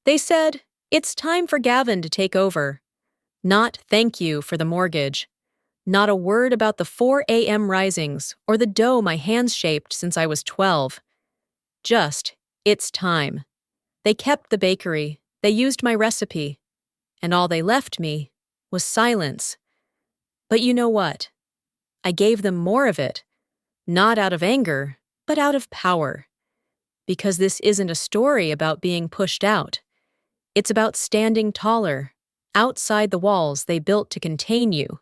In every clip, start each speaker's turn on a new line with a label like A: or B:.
A: They said, "It's time for Gavin to take over." Not "thank you" for the mortgage. Not a word about the 4 a.m. risings or the dough my hands shaped since I was 12. Just, "It's time." They kept the bakery, they used my recipe, and all they left me was silence. But you know what? I gave them more of it, not out of anger, but out of power. Because this isn't a story about being pushed out. It's about standing taller, outside the walls they built to contain you.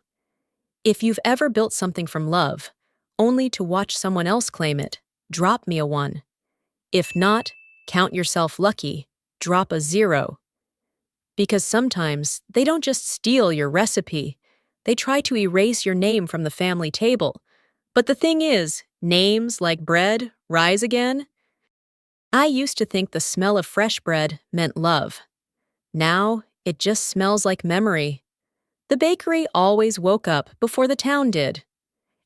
A: If you've ever built something from love, only to watch someone else claim it, drop me a 1. If not, count yourself lucky, drop a 0. Because sometimes they don't just steal your recipe, they try to erase your name from the family table. But the thing is, names like bread rise again. I used to think the smell of fresh bread meant love. Now, it just smells like memory. The bakery always woke up before the town did.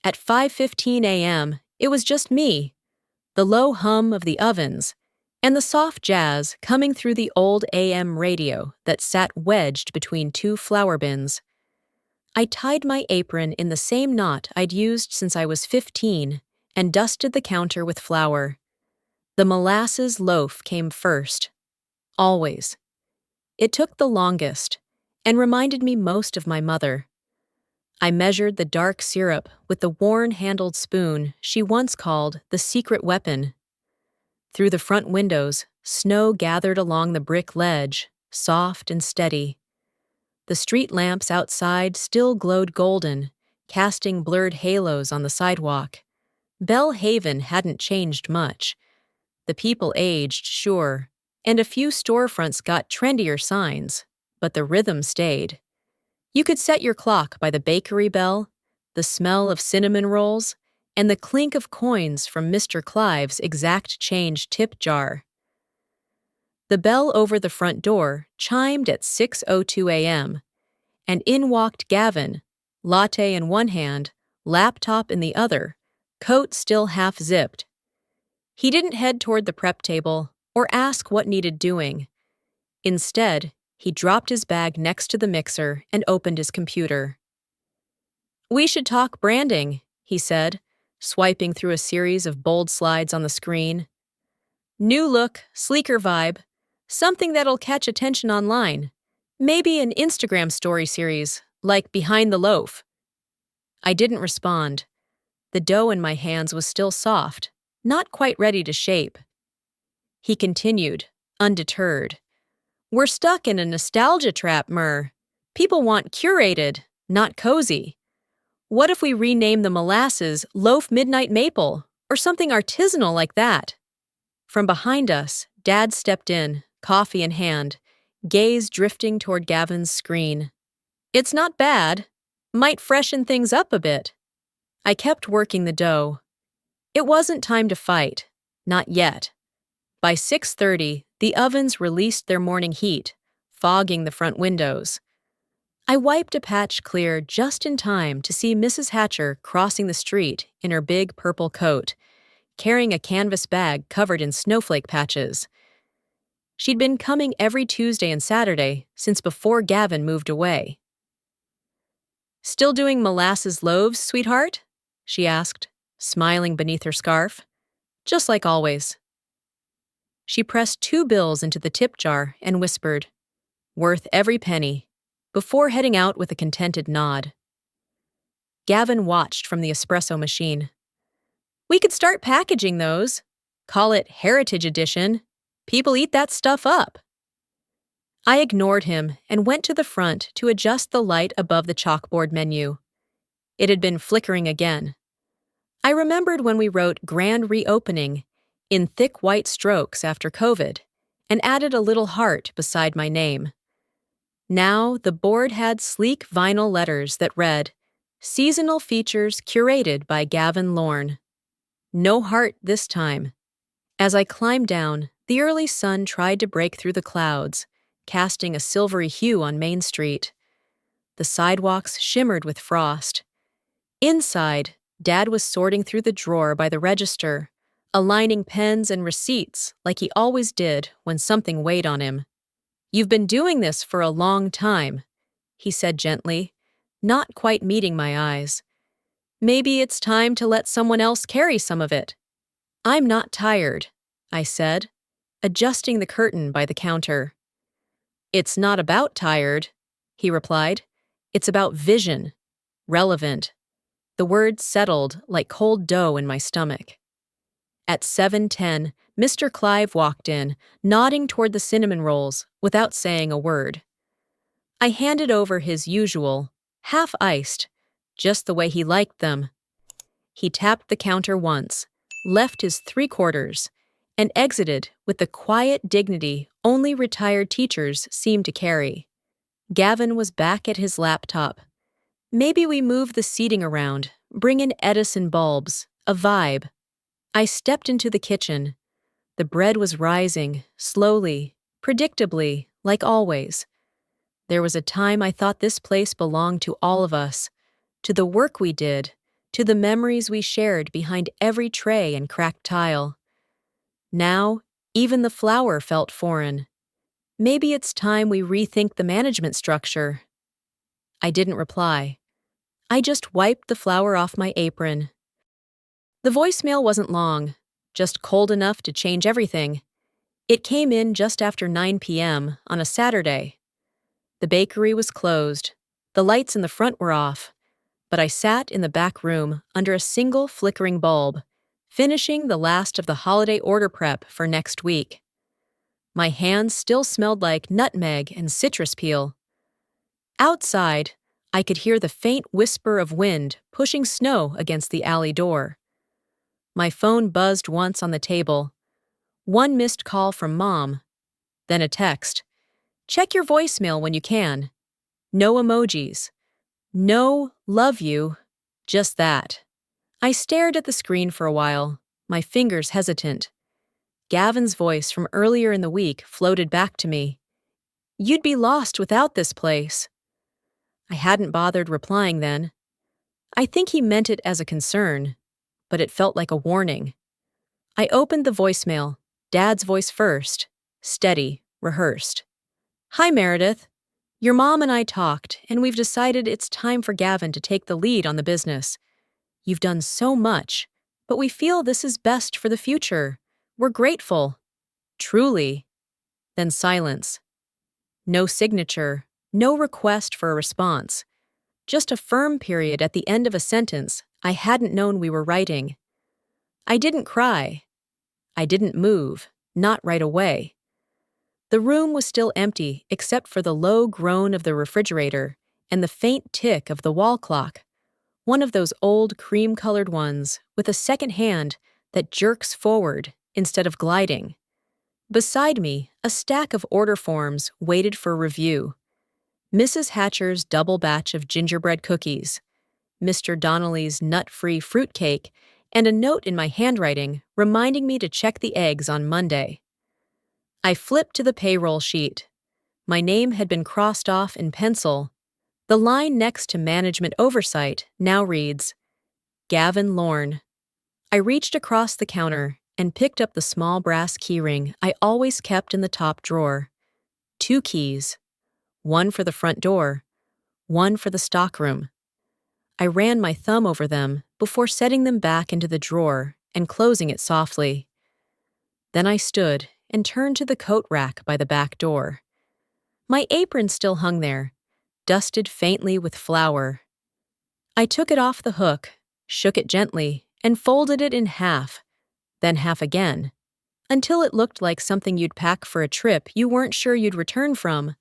A: At 5:15 a.m., it was just me, the low hum of the ovens, and the soft jazz coming through the old AM radio that sat wedged between 2 flour bins. I tied my apron in the same knot I'd used since I was 15 and dusted the counter with flour. The molasses loaf came first. Always. It took the longest and reminded me most of my mother. I measured the dark syrup with the worn-handled spoon she once called the secret weapon. Through the front windows, snow gathered along the brick ledge, soft and steady. The street lamps outside still glowed golden, casting blurred halos on the sidewalk. Belle Haven hadn't changed much. The people aged, sure, and a few storefronts got trendier signs, but the rhythm stayed. You could set your clock by the bakery bell, the smell of cinnamon rolls, and the clink of coins from Mr. Clive's exact change tip jar. The bell over the front door chimed at 6:02 a.m., and in walked Gavin, latte in one hand, laptop in the other, coat still half-zipped. He didn't head toward the prep table or ask what needed doing. Instead, he dropped his bag next to the mixer and opened his computer. "We should talk branding," he said, swiping through a series of bold slides on the screen. "New look, sleeker vibe, something that'll catch attention online. Maybe an Instagram story series, like Behind the Loaf." I didn't respond. The dough in my hands was still soft, not quite ready to shape. He continued, undeterred. "We're stuck in a nostalgia trap, Mur. People want curated, not cozy. What if we rename the molasses Loaf Midnight Maple, or something artisanal like that?" From behind us, Dad stepped in, coffee in hand, gaze drifting toward Gavin's screen. "It's not bad. Might freshen things up a bit." I kept working the dough. It wasn't time to fight. Not yet. By 6:30, the ovens released their morning heat, fogging the front windows. I wiped a patch clear just in time to see Mrs. Hatcher crossing the street in her big purple coat, carrying a canvas bag covered in snowflake patches. She'd been coming every Tuesday and Saturday since before Gavin moved away. "Still doing molasses loaves, sweetheart?" she asked, smiling beneath her scarf. "Just like always." She pressed 2 bills into the tip jar and whispered, "Worth every penny," before heading out with a contented nod. Gavin watched from the espresso machine. "We could start packaging those. Call it Heritage Edition. People eat that stuff up." I ignored him and went to the front to adjust the light above the chalkboard menu. It had been flickering again. I remembered when we wrote "Grand Reopening" in thick white strokes after COVID and added a little heart beside my name. Now the board had sleek vinyl letters that read, "Seasonal features curated by Gavin Lorne." No heart this time. As I climbed down, the early sun tried to break through the clouds, casting a silvery hue on Main Street. The sidewalks shimmered with frost. Inside, Dad was sorting through the drawer by the register, aligning pens and receipts like he always did when something weighed on him. "You've been doing this for a long time," he said gently, not quite meeting my eyes. "Maybe it's time to let someone else carry some of it." "I'm not tired," I said, adjusting the curtain by the counter. "It's not about tired," he replied. "It's about vision. Relevant." The word settled like cold dough in my stomach. At 7:10, Mr. Clive walked in, nodding toward the cinnamon rolls without saying a word. I handed over his usual, half-iced, just the way he liked them. He tapped the counter once, left his 3/4, and exited with the quiet dignity only retired teachers seem to carry. Gavin was back at his laptop. Maybe we move the seating around, bring in Edison bulbs, a vibe. I stepped into the kitchen. The bread was rising, slowly, predictably, like always. There was a time I thought this place belonged to all of us, to the work we did, to the memories we shared behind every tray and cracked tile. Now, even the flour felt foreign. Maybe it's time we rethink the management structure. I didn't reply. I just wiped the flour off my apron. The voicemail wasn't long, just cold enough to change everything. It came in just after 9 p.m. on a Saturday. The bakery was closed. The lights in the front were off. But I sat in the back room under a single flickering bulb, finishing the last of the holiday order prep for next week. My hands still smelled like nutmeg and citrus peel. Outside, I could hear the faint whisper of wind pushing snow against the alley door. My phone buzzed once on the table. One missed call from Mom. Then a text. "Check your voicemail when you can." No emojis. No "love you," just that. I stared at the screen for a while, my fingers hesitant. Gavin's voice from earlier in the week floated back to me. "You'd be lost without this place." I hadn't bothered replying then. I think he meant it as a concern, but it felt like a warning. I opened the voicemail, Dad's voice first, steady, rehearsed. "Hi, Meredith. Your mom and I talked, and we've decided it's time for Gavin to take the lead on the business. You've done so much, but we feel this is best for the future. We're grateful. Truly." Then silence. No signature, no request for a response. Just a firm period at the end of a sentence I hadn't known we were writing. I didn't cry. I didn't move, not right away. The room was still empty except for the low groan of the refrigerator and the faint tick of the wall clock, one of those old cream-colored ones with a second hand that jerks forward instead of gliding. Beside me, a stack of order forms waited for review. Mrs. Hatcher's double batch of gingerbread cookies, Mr. Donnelly's nut-free fruitcake, and a note in my handwriting reminding me to check the eggs on Monday. I flipped to the payroll sheet. My name had been crossed off in pencil. The line next to management oversight now reads, Gavin Lorne. I reached across the counter and picked up the small brass keyring I always kept in the top drawer. 2 keys. One for the front door, one for the stockroom. I ran my thumb over them before setting them back into the drawer and closing it softly. Then I stood and turned to the coat rack by the back door. My apron still hung there, dusted faintly with flour. I took it off the hook, shook it gently, and folded it in half, then half again, until it looked like something you'd pack for a trip you weren't sure you'd return from.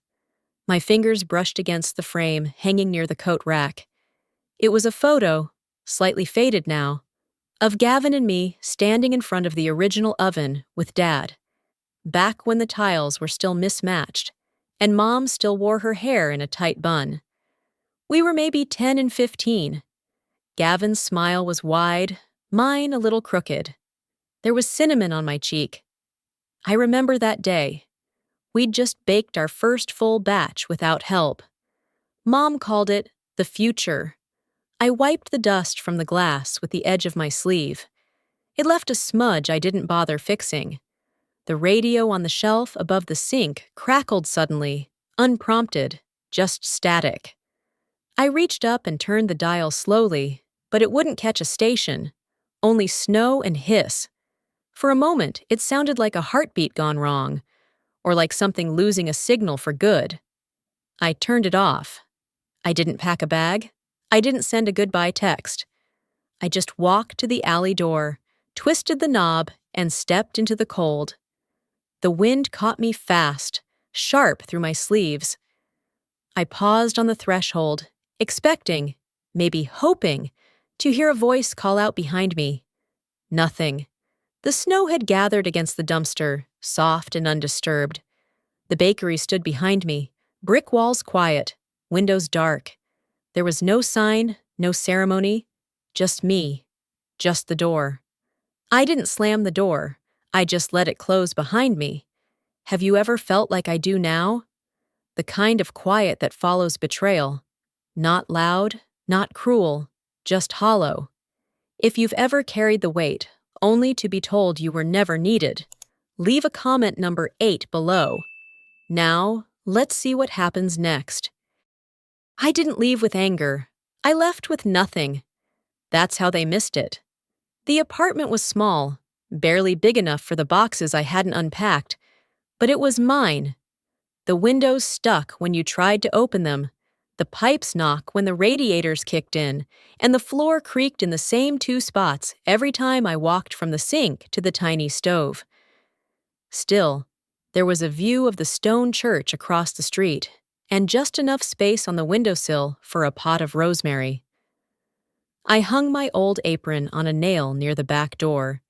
A: My fingers brushed against the frame hanging near the coat rack. It was a photo, slightly faded now, of Gavin and me standing in front of the original oven with Dad, back when the tiles were still mismatched, and Mom still wore her hair in a tight bun. We were maybe 10 and 15. Gavin's smile was wide, mine a little crooked. There was cinnamon on my cheek. I remember that day. We'd just baked our first full batch without help. Mom called it the future. I wiped the dust from the glass with the edge of my sleeve. It left a smudge I didn't bother fixing. The radio on the shelf above the sink crackled suddenly, unprompted, just static. I reached up and turned the dial slowly, but it wouldn't catch a station, only snow and hiss. For a moment, it sounded like a heartbeat gone wrong, or like something losing a signal for good. I turned it off. I didn't pack a bag. I didn't send a goodbye text. I just walked to the alley door, twisted the knob, and stepped into the cold. The wind caught me fast, sharp through my sleeves. I paused on the threshold, expecting, maybe hoping, to hear a voice call out behind me. Nothing. The snow had gathered against the dumpster, soft and undisturbed. The bakery stood behind me, brick walls quiet, windows dark. There was no sign, no ceremony, just me, just the door. I didn't slam the door. I just let it close behind me. Have you ever felt like I do now? The kind of quiet that follows betrayal. Not loud, not cruel, just hollow. If you've ever carried the weight, only to be told you were never needed, leave a comment number 8 below. Now, let's see what happens next. I didn't leave with anger. I left with nothing. That's how they missed it. The apartment was small, barely big enough for the boxes I hadn't unpacked, but it was mine. The windows stuck when you tried to open them, the pipes knock when the radiators kicked in, and the floor creaked in the same 2 spots every time I walked from the sink to the tiny stove. Still, there was a view of the stone church across the street, and just enough space on the windowsill for a pot of rosemary. I hung my old apron on a nail near the back door,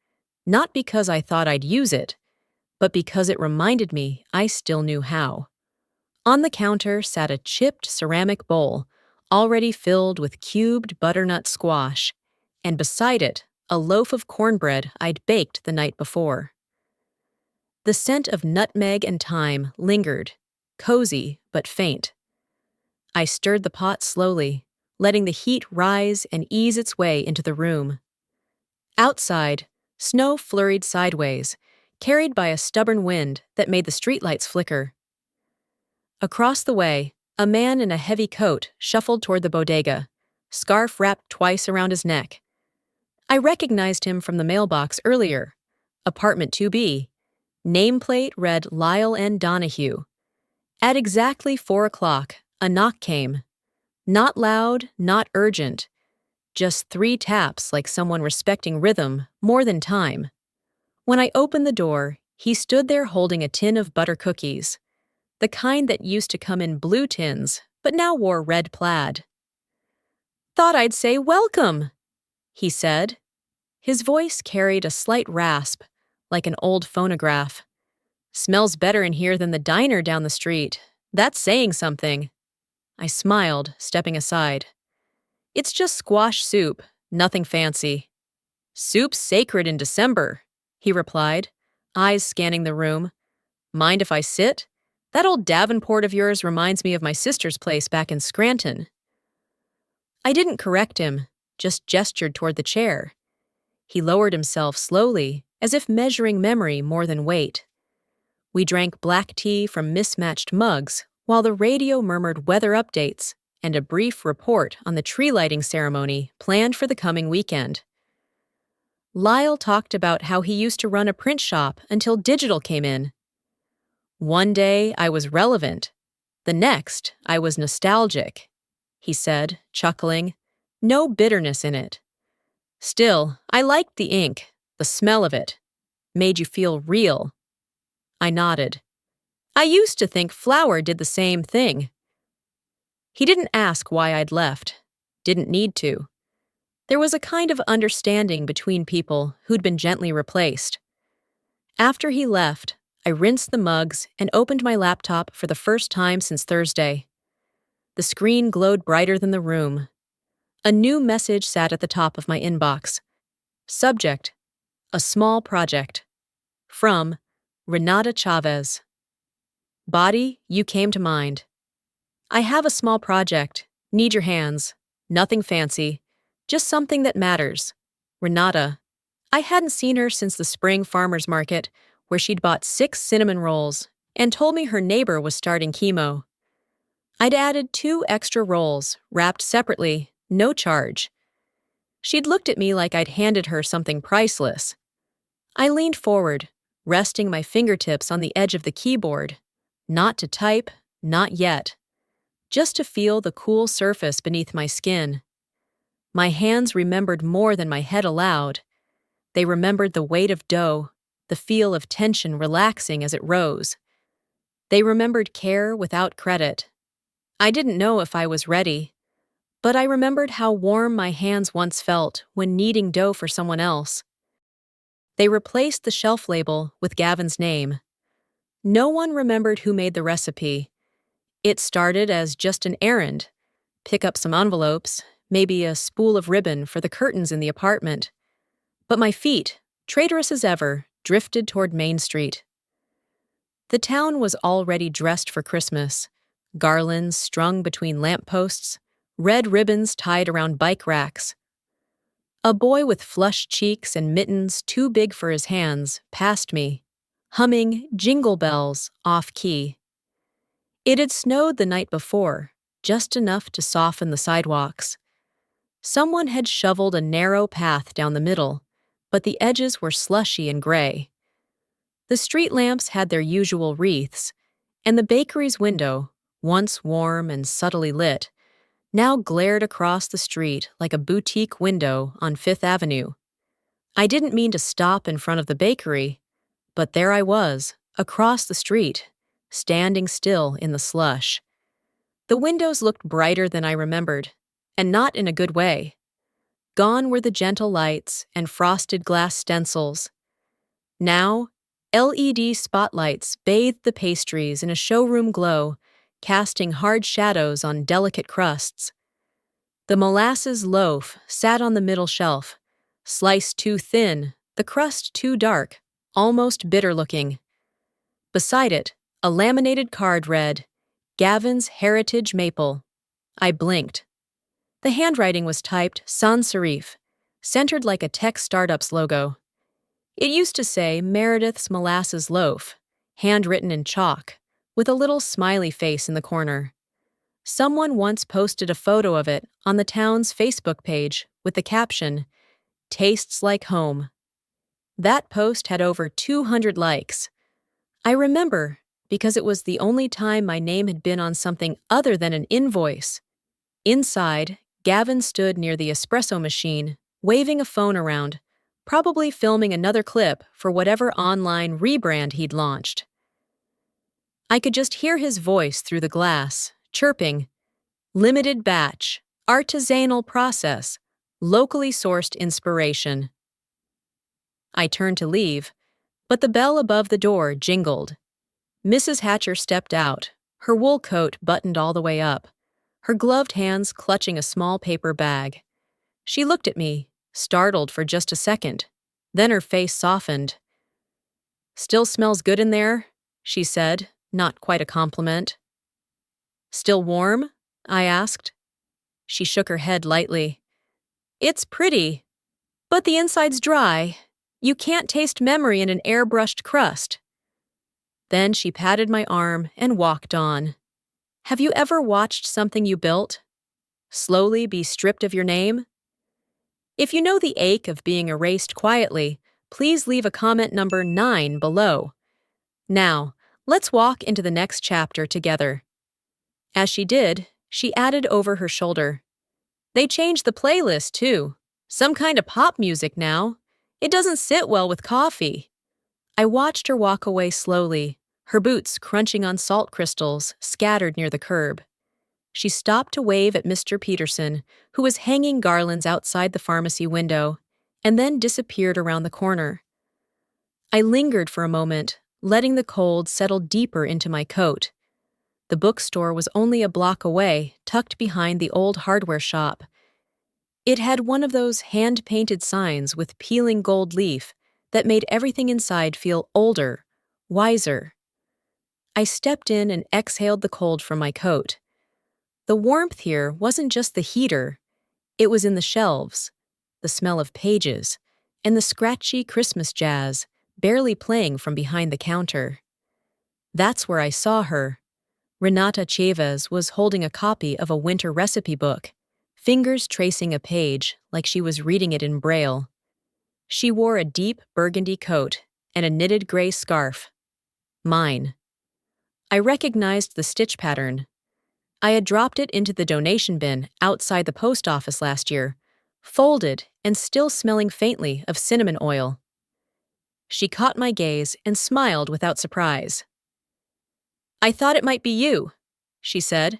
A: not because I thought I'd use it, but because it reminded me I still knew how. On the counter sat a chipped ceramic bowl, already filled with cubed butternut squash, and beside it, a loaf of cornbread I'd baked the night before. The scent of nutmeg and thyme lingered, cozy but faint. I stirred the pot slowly, letting the heat rise and ease its way into the room. Outside, snow flurried sideways, carried by a stubborn wind that made the streetlights flicker. Across the way, a man in a heavy coat shuffled toward the bodega, scarf wrapped twice around his neck. I recognized him from the mailbox earlier. Apartment 2B. Nameplate read Lyle N. Donahue. At exactly 4 o'clock, a knock came. Not loud, not urgent. Just 3 taps like someone respecting rhythm more than time. When I opened the door, he stood there holding a tin of butter cookies, the kind that used to come in blue tins, but now wore red plaid. "Thought I'd say welcome," he said. His voice carried a slight rasp, like an old phonograph. "Smells better in here than the diner down the street. That's saying something." I smiled, stepping aside. "It's just squash soup, nothing fancy." "Soup's sacred in December," he replied, eyes scanning the room. "Mind if I sit? That old Davenport of yours reminds me of my sister's place back in Scranton." I didn't correct him, just gestured toward the chair. He lowered himself slowly, as if measuring memory more than weight. We drank black tea from mismatched mugs, while the radio murmured weather updates and a brief report on the tree lighting ceremony planned for the coming weekend. Lyle talked about how he used to run a print shop until digital came in. "One day I was relevant. The next I was nostalgic," he said, chuckling. No bitterness in it. "Still, I liked the ink, the smell of it. Made you feel real." I nodded. "I used to think flour did the same thing." He didn't ask why I'd left. Didn't need to. There was a kind of understanding between people who'd been gently replaced. After he left, I rinsed the mugs and opened my laptop for the first time since Thursday. The screen glowed brighter than the room. A new message sat at the top of my inbox. Subject: a small project. From Renata Chavez. Body, you came to mind. I have a small project. Need your hands. Nothing fancy. Just something that matters. Renata. I hadn't seen her since the spring farmer's market, where she'd bought 6 cinnamon rolls and told me her neighbor was starting chemo. I'd added 2 extra rolls, wrapped separately, no charge. She'd looked at me like I'd handed her something priceless. I leaned forward, resting my fingertips on the edge of the keyboard. Not to type, not yet. Just to feel the cool surface beneath my skin. My hands remembered more than my head allowed. They remembered the weight of dough, the feel of tension relaxing as it rose. They remembered care without credit. I didn't know if I was ready, but I remembered how warm my hands once felt when kneading dough for someone else. They replaced the shelf label with Gavin's name. No one remembered who made the recipe. It started as just an errand. Pick up some envelopes, maybe a spool of ribbon for the curtains in the apartment. But my feet, traitorous as ever, drifted toward Main Street. The town was already dressed for Christmas. Garlands strung between lampposts, red ribbons tied around bike racks. A boy with flushed cheeks and mittens too big for his hands passed me, humming Jingle Bells off-key. It had snowed the night before, just enough to soften the sidewalks. Someone had shoveled a narrow path down the middle, but the edges were slushy and gray. The street lamps had their usual wreaths, and the bakery's window, once warm and subtly lit, now glared across the street like a boutique window on Fifth Avenue. I didn't mean to stop in front of the bakery, but there I was, across the street, standing still in the slush. The windows looked brighter than I remembered, and not in a good way. Gone were the gentle lights and frosted glass stencils. Now, LED spotlights bathed the pastries in a showroom glow, casting hard shadows on delicate crusts. The molasses loaf sat on the middle shelf, sliced too thin, the crust too dark, almost bitter-looking. Beside it, a laminated card read, Gavin's Heritage Maple. I blinked. The handwriting was typed sans serif, centered like a tech startup's logo. It used to say Meredith's Molasses Loaf, handwritten in chalk, with a little smiley face in the corner. Someone once posted a photo of it on the town's Facebook page with the caption, Tastes Like Home. That post had over 200 likes. I remember because it was the only time my name had been on something other than an invoice. Inside, Gavin stood near the espresso machine, waving a phone around, probably filming another clip for whatever online rebrand he'd launched. I could just hear his voice through the glass, chirping, limited batch, artisanal process, locally sourced inspiration. I turned to leave, but the bell above the door jingled. Mrs. Hatcher stepped out, her wool coat buttoned all the way up, her gloved hands clutching a small paper bag. She looked at me, startled for just a second. Then her face softened. "Still smells good in there," she said, not quite a compliment. "Still warm?" I asked. She shook her head lightly. "It's pretty, but the inside's dry. You can't taste memory in an airbrushed crust." Then she patted my arm and walked on. Have you ever watched something you built slowly be stripped of your name? If you know the ache of being erased quietly, please leave a comment number 9 below. Now, let's walk into the next chapter together. As she did, she added over her shoulder, "They changed the playlist, too. Some kind of pop music now. It doesn't sit well with coffee." I watched her walk away slowly, her boots crunching on salt crystals scattered near the curb. She stopped to wave at Mr. Peterson, who was hanging garlands outside the pharmacy window, and then disappeared around the corner. I lingered for a moment, letting the cold settle deeper into my coat. The bookstore was only a block away, tucked behind the old hardware shop. It had one of those hand-painted signs with peeling gold leaf that made everything inside feel older, wiser. I stepped in and exhaled the cold from my coat. The warmth here wasn't just the heater. It was in the shelves, the smell of pages, and the scratchy Christmas jazz, barely playing from behind the counter. That's where I saw her. Renata Chavez was holding a copy of a winter recipe book, fingers tracing a page like she was reading it in Braille. She wore a deep burgundy coat and a knitted gray scarf. Mine. I recognized the stitch pattern. I had dropped it into the donation bin outside the post office last year, folded and still smelling faintly of cinnamon oil. She caught my gaze and smiled without surprise. "I thought it might be you," she said.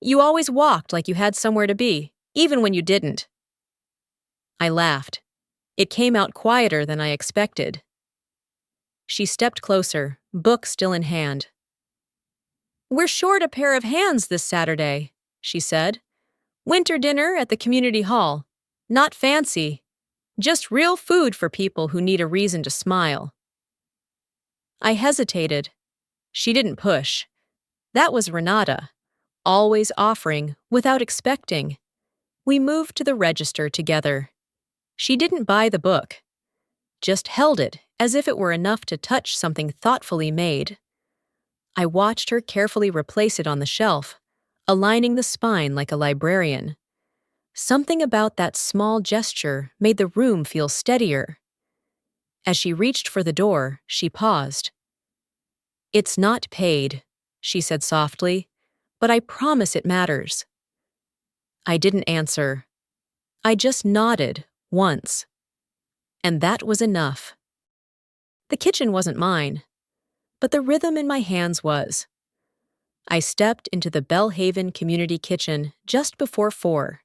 A: "You always walked like you had somewhere to be, even when you didn't." I laughed. It came out quieter than I expected. She stepped closer, book still in hand. "We're short a pair of hands this Saturday," she said. "Winter dinner at the community hall. Not fancy. Just real food for people who need a reason to smile." I hesitated. She didn't push. That was Renata, always offering without expecting. We moved to the register together. She didn't buy the book, just held it as if it were enough to touch something thoughtfully made. I watched her carefully replace it on the shelf, aligning the spine like a librarian. Something about that small gesture made the room feel steadier. As she reached for the door, she paused. "It's not paid," she said softly, "but I promise it matters." I didn't answer. I just nodded, once. And that was enough. The kitchen wasn't mine, but the rhythm in my hands was. I stepped into the Bellhaven Community Kitchen just before 4.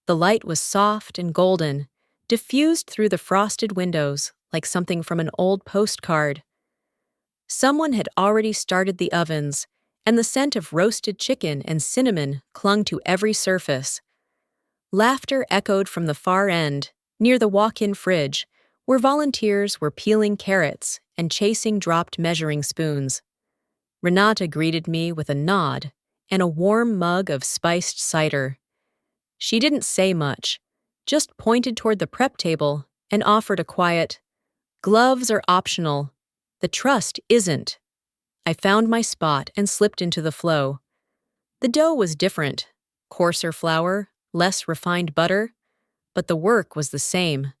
A: The light was soft and golden, diffused through the frosted windows like something from an old postcard. Someone had already started the ovens, and the scent of roasted chicken and cinnamon clung to every surface. Laughter echoed from the far end, near the walk-in fridge, where volunteers were peeling carrots and chasing dropped measuring spoons. Renata greeted me with a nod and a warm mug of spiced cider. She didn't say much, just pointed toward the prep table and offered a quiet, "Gloves are optional. The trust isn't." I found my spot and slipped into the flow. The dough was different, coarser flour, less refined butter, but the work was the same.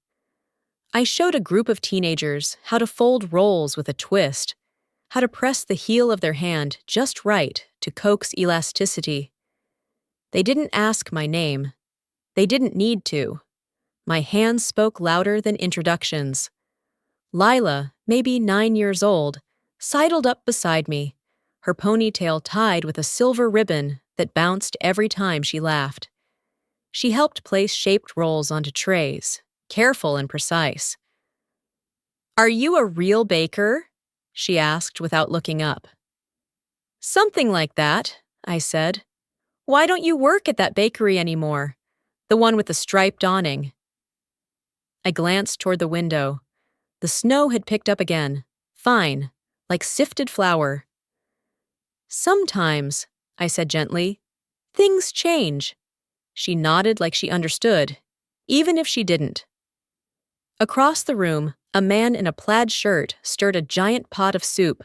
A: I showed a group of teenagers how to fold rolls with a twist, how to press the heel of their hand just right to coax elasticity. They didn't ask my name. They didn't need to. My hands spoke louder than introductions. Lila, maybe 9 years old, sidled up beside me, her ponytail tied with a silver ribbon that bounced every time she laughed. She helped place shaped rolls onto trays, careful and precise. "Are you a real baker?" she asked without looking up. "Something like that," I said. "Why don't you work at that bakery anymore? The one with the striped awning." I glanced toward the window. The snow had picked up again, fine, like sifted flour. "Sometimes," I said gently, "things change." She nodded like she understood, even if she didn't. Across the room, a man in a plaid shirt stirred a giant pot of soup.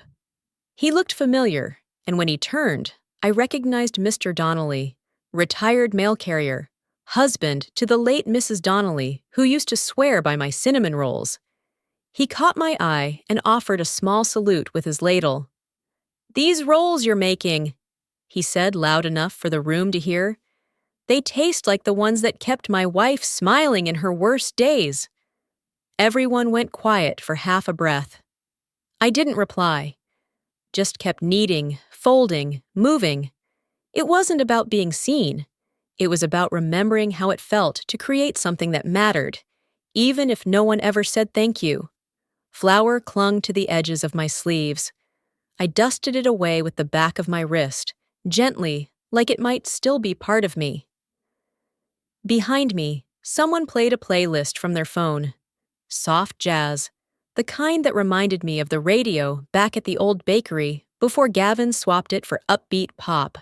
A: He looked familiar, and when he turned, I recognized Mr. Donnelly, retired mail carrier, husband to the late Mrs. Donnelly, who used to swear by my cinnamon rolls. He caught my eye and offered a small salute with his ladle. "These rolls you're making," he said loud enough for the room to hear. "They taste like the ones that kept my wife smiling in her worst days." Everyone went quiet for half a breath. I didn't reply, just kept kneading, folding, moving. It wasn't about being seen. It was about remembering how it felt to create something that mattered, even if no one ever said thank you. Flour clung to the edges of my sleeves. I dusted it away with the back of my wrist, gently, like it might still be part of me. Behind me, someone played a playlist from their phone. Soft jazz, the kind that reminded me of the radio back at the old bakery before Gavin swapped it for upbeat pop.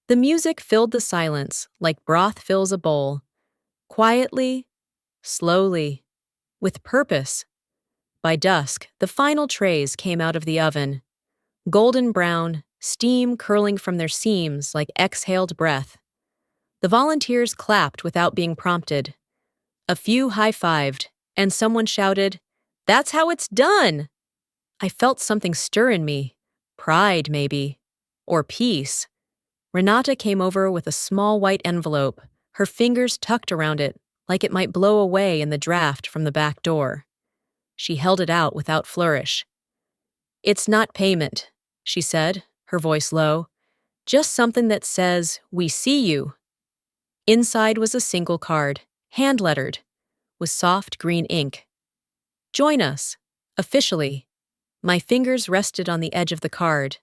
A: The music filled the silence like broth fills a bowl, quietly, slowly, with purpose. By dusk, the final trays came out of the oven. Golden brown, steam curling from their seams like exhaled breath. The volunteers clapped without being prompted. A few high-fived, and someone shouted, "That's how it's done!" I felt something stir in me. Pride, maybe. Or peace. Renata came over with a small white envelope, her fingers tucked around it, like it might blow away in the draft from the back door. She held it out without flourish. "It's not payment," she said, her voice low. "Just something that says, 'We see you.'" Inside was a single card, hand-lettered, with soft green ink. "Join us, officially." My fingers rested on the edge of the card.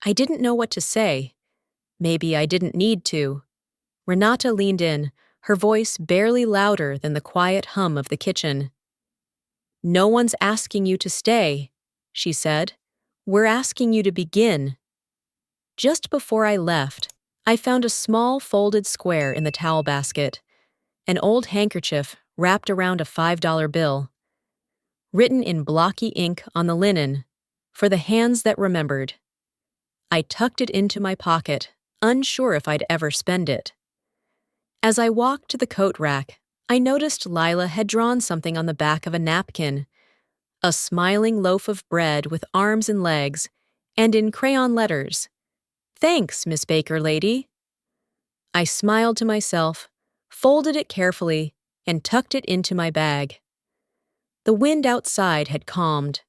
A: I didn't know what to say. Maybe I didn't need to. Renata leaned in, her voice barely louder than the quiet hum of the kitchen. "No one's asking you to stay," she said. "We're asking you to begin." Just before I left, I found a small folded square in the towel basket, an old handkerchief wrapped around a $5 bill. Written in blocky ink on the linen, "For the hands that remembered." I tucked it into my pocket, unsure if I'd ever spend it. As I walked to the coat rack, I noticed Lila had drawn something on the back of a napkin, a smiling loaf of bread with arms and legs, and in crayon letters, "Thanks, Miss Baker lady." I smiled to myself, folded it carefully, and tucked it into my bag. The wind outside had calmed.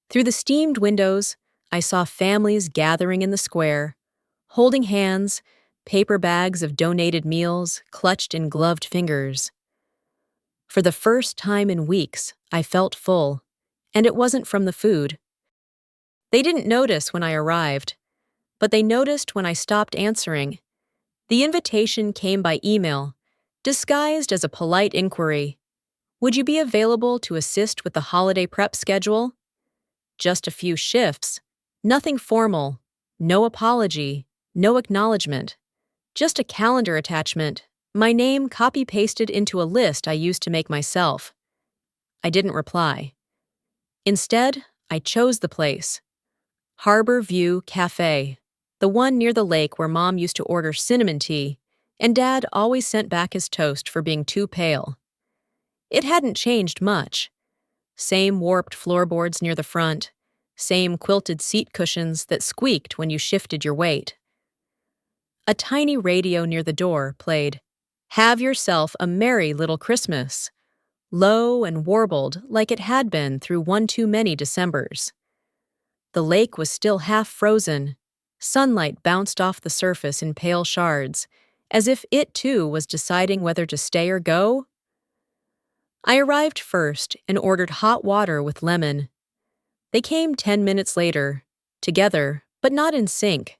A: Through the steamed windows, I saw families gathering in the square, holding hands, paper bags of donated meals clutched in gloved fingers. For the first time in weeks, I felt full, and it wasn't from the food. They didn't notice when I arrived, but they noticed when I stopped answering. The invitation came by email, disguised as a polite inquiry. "Would you be available to assist with the holiday prep schedule?" Just a few shifts, nothing formal, no apology, no acknowledgement, just a calendar attachment, my name copy-pasted into a list I used to make myself. I didn't reply. Instead, I chose the place. Harbor View Cafe, the one near the lake where Mom used to order cinnamon tea, and Dad always sent back his toast for being too pale. It hadn't changed much. Same warped floorboards near the front, same quilted seat cushions that squeaked when you shifted your weight. A tiny radio near the door played, "Have yourself a merry little Christmas," low and warbled like it had been through one too many Decembers. The lake was still half frozen. Sunlight bounced off the surface in pale shards, as if it too was deciding whether to stay or go. I arrived first and ordered hot water with lemon. They came 10 minutes later, together, but not in sync.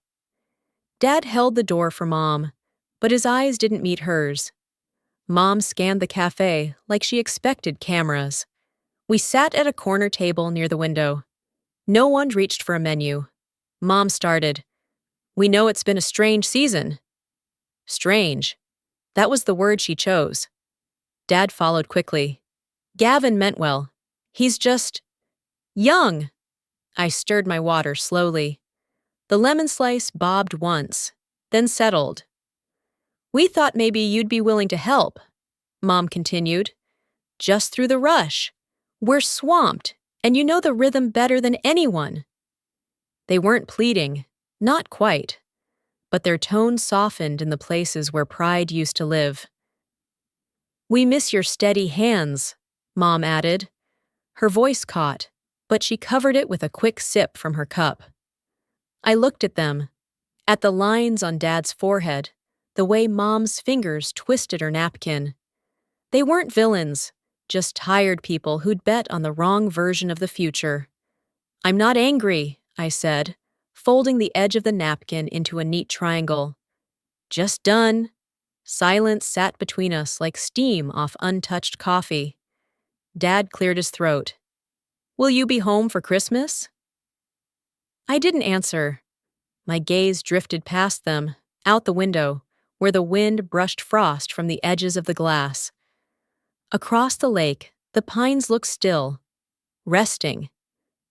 A: Dad held the door for Mom, but his eyes didn't meet hers. Mom scanned the cafe like she expected cameras. We sat at a corner table near the window. No one reached for a menu. Mom started, "We know it's been a strange season." Strange. That was the word she chose. Dad followed quickly. "Gavin meant well. He's just young." I stirred my water slowly. The lemon slice bobbed once, then settled. "We thought maybe you'd be willing to help," Mom continued. "Just through the rush. We're swamped, and you know the rhythm better than anyone." They weren't pleading, not quite, but their tone softened in the places where pride used to live. "We miss your steady hands," Mom added. Her voice caught, but she covered it with a quick sip from her cup. I looked at them, at the lines on Dad's forehead, the way Mom's fingers twisted her napkin. They weren't villains, just tired people who'd bet on the wrong version of the future. "I'm not angry," I said, folding the edge of the napkin into a neat triangle. "Just done." Silence sat between us like steam off untouched coffee. Dad cleared his throat. "Will you be home for Christmas?" I didn't answer. My gaze drifted past them, out the window, where the wind brushed frost from the edges of the glass. Across the lake, the pines looked still. resting.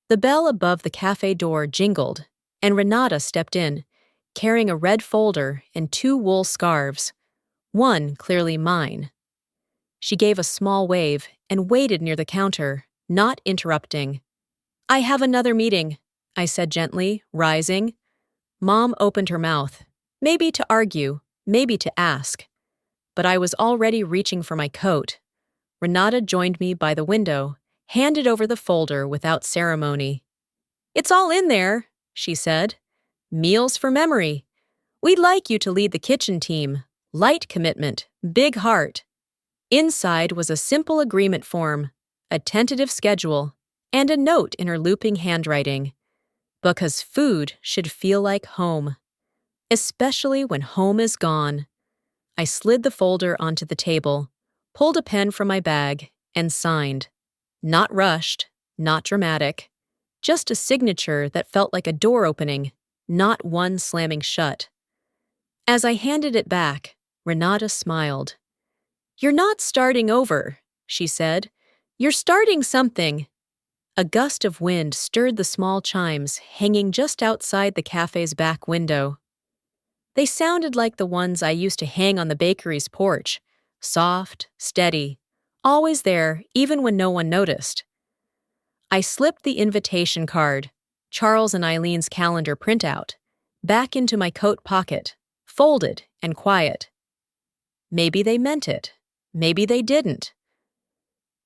A: The bell above the cafe door jingled, and Renata stepped in, carrying a red folder and two wool scarves, one clearly mine. She gave a small wave and waited near the counter, not interrupting. "I have another meeting," I said gently, rising. Mom opened her mouth, maybe to argue, maybe to ask. But I was already reaching for my coat. Renata joined me by the window, handed over the folder without ceremony. "It's all in there," she said. "Meals for memory. We'd like you to lead the kitchen team. Light commitment, big heart." Inside was a simple agreement form, a tentative schedule, and a note in her looping handwriting. Because food should feel like home, especially when home is gone. I slid the folder onto the table, pulled a pen from my bag, and signed. Not rushed, not dramatic, just a signature that felt like a door opening, not one slamming shut. As I handed it back, Renata smiled. "You're not starting over," she said. "You're starting something." A gust of wind stirred the small chimes hanging just outside the cafe's back window. They sounded like the ones I used to hang on the bakery's porch, soft, steady, always there even when no one noticed. I slipped the invitation card, Charles and Eileen's calendar printout, back into my coat pocket, folded and quiet. Maybe they meant it. Maybe they didn't.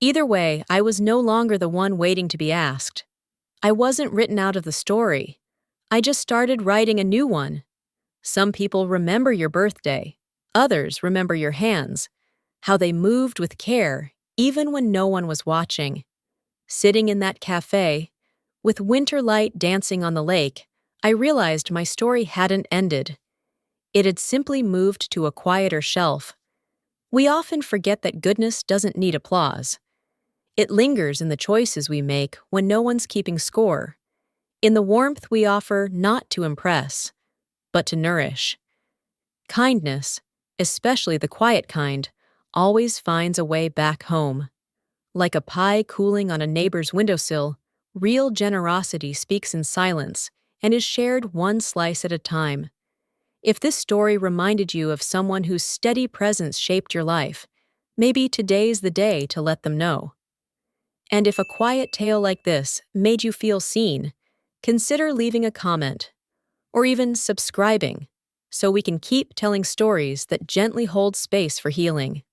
A: Either way, I was no longer the one waiting to be asked. I wasn't written out of the story. I just started writing a new one. Some people remember your birthday. Others remember your hands, how they moved with care, even when no one was watching. Sitting in that cafe, with winter light dancing on the lake, I realized my story hadn't ended. It had simply moved to a quieter shelf. We often forget that goodness doesn't need applause. It lingers in the choices we make when no one's keeping score, in the warmth we offer not to impress, but to nourish. Kindness, especially the quiet kind, always finds a way back home. Like a pie cooling on a neighbor's windowsill, real generosity speaks in silence and is shared one slice at a time. If this story reminded you of someone whose steady presence shaped your life, maybe today's the day to let them know. And if a quiet tale like this made you feel seen, consider leaving a comment, or even subscribing, so we can keep telling stories that gently hold space for healing.